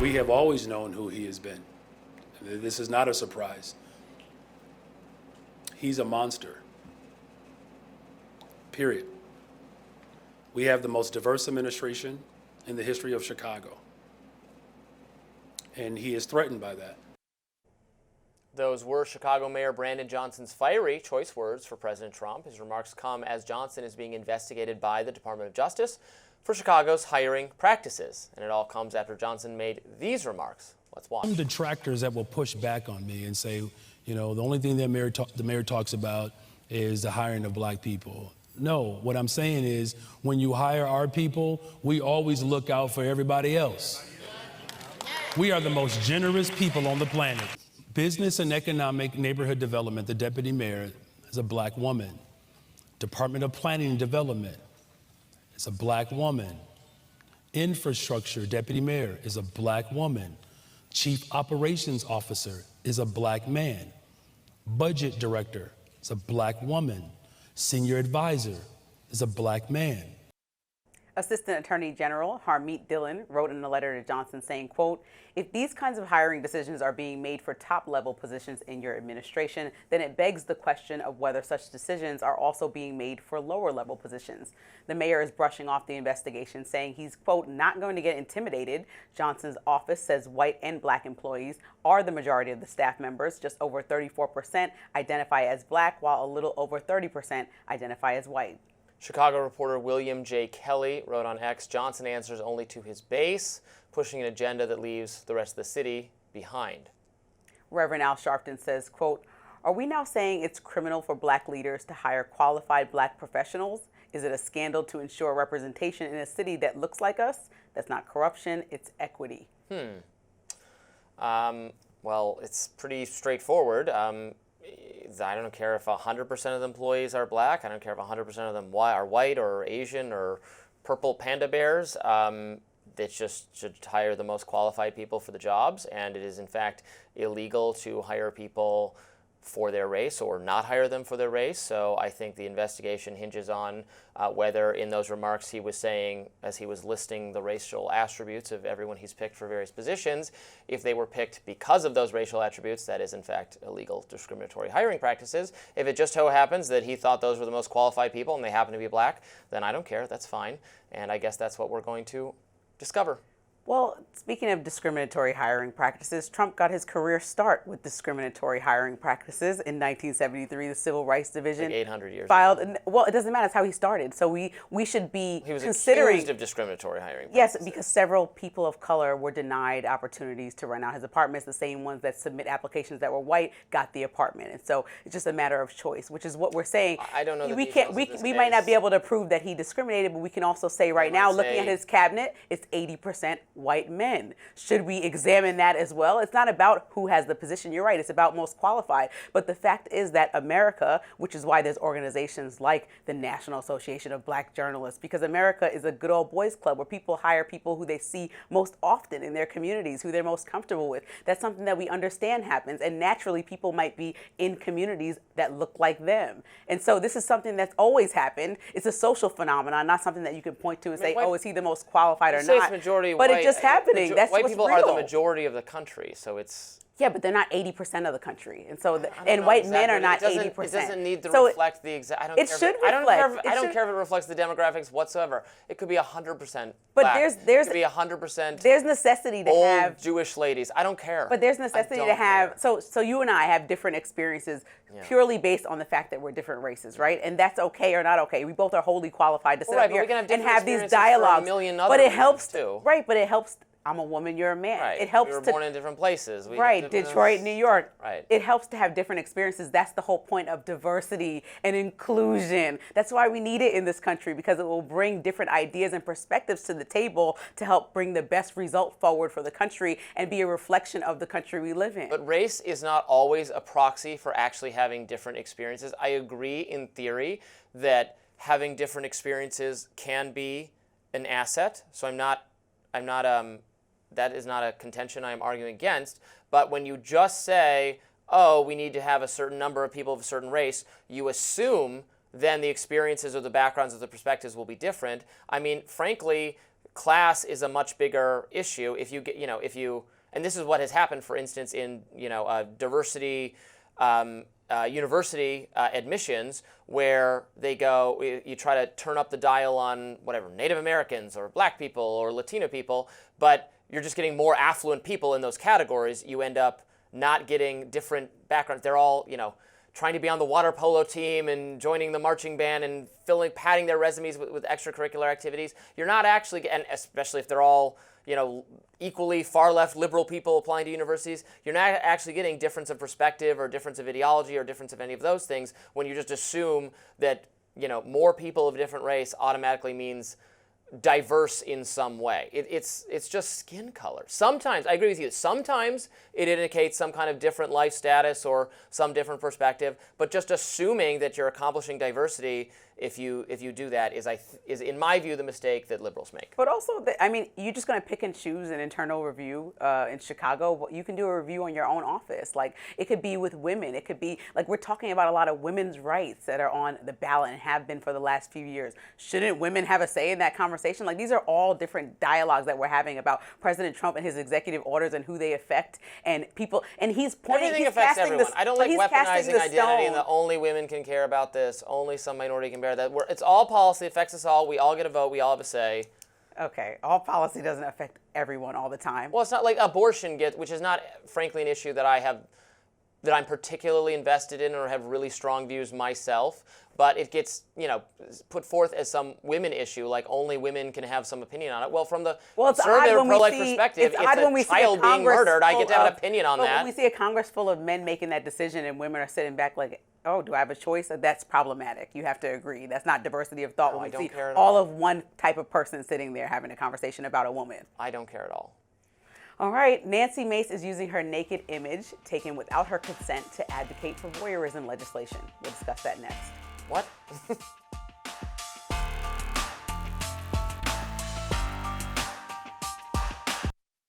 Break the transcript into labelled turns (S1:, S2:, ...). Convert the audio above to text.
S1: We have always known who he has been. This is not a surprise. He's a monster. Period. We have the most diverse administration in the history of Chicago. And he is threatened by that.
S2: Those were Chicago Mayor Brandon Johnson's fiery choice words for President Trump. His remarks come as Johnson is being investigated by the Department of Justice for Chicago's hiring practices. And it all comes after Johnson made these remarks. Let's watch.
S1: Some detractors that will push back on me and say, you know, the only thing that the mayor talks about is the hiring of black people. No, what I'm saying is when you hire our people, we always look out for everybody else. We are the most generous people on the planet. Business and Economic Neighborhood Development, the deputy mayor is a black woman. Department of Planning and Development is a black woman. Infrastructure deputy mayor is a black woman. Chief Operations Officer is a black man. Budget director is a black woman. Senior advisor is a black man.
S3: Assistant Attorney General Harmeet Dillon wrote in a letter to Johnson saying, quote, if these kinds of hiring decisions are being made for top-level positions in your administration, then it begs the question of whether such decisions are also being made for lower-level positions. The mayor is brushing off the investigation, saying he's, quote, not going to get intimidated. Johnson's office says white and black employees are the majority of the staff members. Just over 34% identify as black, while a little over 30% identify as white.
S2: Chicago reporter William J. Kelly wrote on X, Johnson answers only to his base, pushing an agenda that leaves the rest of the city behind.
S3: Reverend Al Sharpton says, quote, are we now saying it's criminal for black leaders to hire qualified black professionals? Is it a scandal to ensure representation in a city that looks like us? That's not corruption, it's equity.
S2: Well, it's pretty straightforward. I don't care if 100% of the employees are black. I don't care if 100% of them are white or Asian or purple panda bears. It just should hire the most qualified people for the jobs. And it is, in fact, illegal to hire people for their race or not hire them for their race. So I think the investigation hinges on whether in those remarks he was saying, as he was listing the racial attributes of everyone he's picked for various positions, if they were picked because of those racial attributes, that is in fact illegal discriminatory hiring practices. If it just so happens that he thought those were the most qualified people and they happen to be black, then I don't care, that's fine. And I guess that's what we're going to discover.
S3: Well, speaking of discriminatory hiring practices, Trump got his career start with discriminatory hiring practices in 1973. The Civil Rights Division,
S2: like 800 years
S3: filed.
S2: ago.
S3: Well, it doesn't matter. It's how he started. So we should be
S2: he was
S3: considering
S2: accused of discriminatory hiring
S3: practices. Yes, because several people of color were denied opportunities to rent out his apartments. The same ones that submit applications that were white got the apartment, and so it's just a matter of choice, which is what we're saying.
S2: I don't know.
S3: We might not be able to prove that he discriminated, but we can also say right now, looking at his cabinet, it's 80% white men. Should we examine that as well? It's not about who has the position. You're right. It's about most qualified. But the fact is that America, which is why there's organizations like the National Association of Black Journalists, because America is a good old boys club where people hire people who they see most often in their communities, who they're most comfortable with. That's something that we understand happens. And naturally, people might be in communities that look like them. And so this is something that's always happened. It's a social phenomenon, not something that you can point to and say, oh, is he the most qualified or not?
S2: Majority
S3: but
S2: white,
S3: it just happened. That's
S2: white
S3: what's
S2: people
S3: real.
S2: are the majority of the country, so it's...
S3: Yeah, but they're not 80% of the country, and so white men are not 80%.
S2: It doesn't need to reflect the exact. I don't care. I don't care if it reflects the demographics whatsoever. It could be 100%
S3: but
S2: black.
S3: there's
S2: it could be 100%.
S3: There's necessity to
S2: old
S3: have
S2: Jewish ladies. I don't care.
S3: But there's necessity to have. So you and I have different experiences purely based on the fact that we're different races, right? And that's okay or not okay. We both are wholly qualified to sit up here and have these dialogues.
S2: But
S3: it helps
S2: too.
S3: Right, but it helps. I'm a woman, you're a man.
S2: Right.
S3: It helps.
S2: We were born in different places.
S3: Detroit, New York.
S2: Right.
S3: It helps to have different experiences. That's the whole point of diversity and inclusion. That's why we need it in this country, because it will bring different ideas and perspectives to the table to help bring the best result forward for the country and be a reflection of the country we live in.
S2: But race is not always a proxy for actually having different experiences. I agree in theory that having different experiences can be an asset. So that is not a contention I am arguing against. But when you just say, oh, we need to have a certain number of people of a certain race, you assume then the experiences or the backgrounds or the perspectives will be different. I mean, frankly, class is a much bigger issue if you get, and this is what has happened, for instance, in, diversity university admissions, where they go, you try to turn up the dial on whatever, Native Americans or black people or Latino people, but you're just getting more affluent people in those categories. You end up not getting different backgrounds. They're all, trying to be on the water polo team and joining the marching band and padding their resumes with extracurricular activities. You're not actually, and especially if they're all, equally far left liberal people applying to universities, you're not actually getting difference of perspective or difference of ideology or difference of any of those things when you just assume that, more people of a different race automatically means diverse in some way. It's just skin color. Sometimes, I agree with you, sometimes it indicates some kind of different life status or some different perspective, but just assuming that you're accomplishing diversity if you do that is in my view the mistake that liberals make.
S3: But also, you're just going to pick and choose an internal review in Chicago. You can do a review on your own office. Like, it could be with women. It could be, like, we're talking about a lot of women's rights that are on the ballot and have been for the last few years. Shouldn't women have a say in that conversation? Like, these are all different dialogues that we're having about President Trump and his executive orders and who they affect and people. And he's pointing.
S2: Everything affects everyone. I don't like weaponizing identity and that only women can care about this, only some minority can bear that. It's all policy. It affects us all. We all get a vote. We all have a say.
S3: Okay, all policy doesn't affect everyone all the time.
S2: Well, it's not like abortion which is not, frankly, an issue that I'm particularly invested in or have really strong views myself. But it gets, put forth as some women issue, like only women can have some opinion on it. Well, from the conservative or pro-life perspective, it's a child being murdered. I get to have an opinion on that.
S3: When we see a Congress full of men making that decision and women are sitting back like, oh, do I have a choice? That's problematic. You have to agree. That's not diversity of thought when we see all of one type of person sitting there having a conversation about a woman.
S2: I don't care at all.
S3: All right, Nancy Mace is using her naked image taken without her consent to advocate for voyeurism legislation. We'll discuss that next.
S2: What?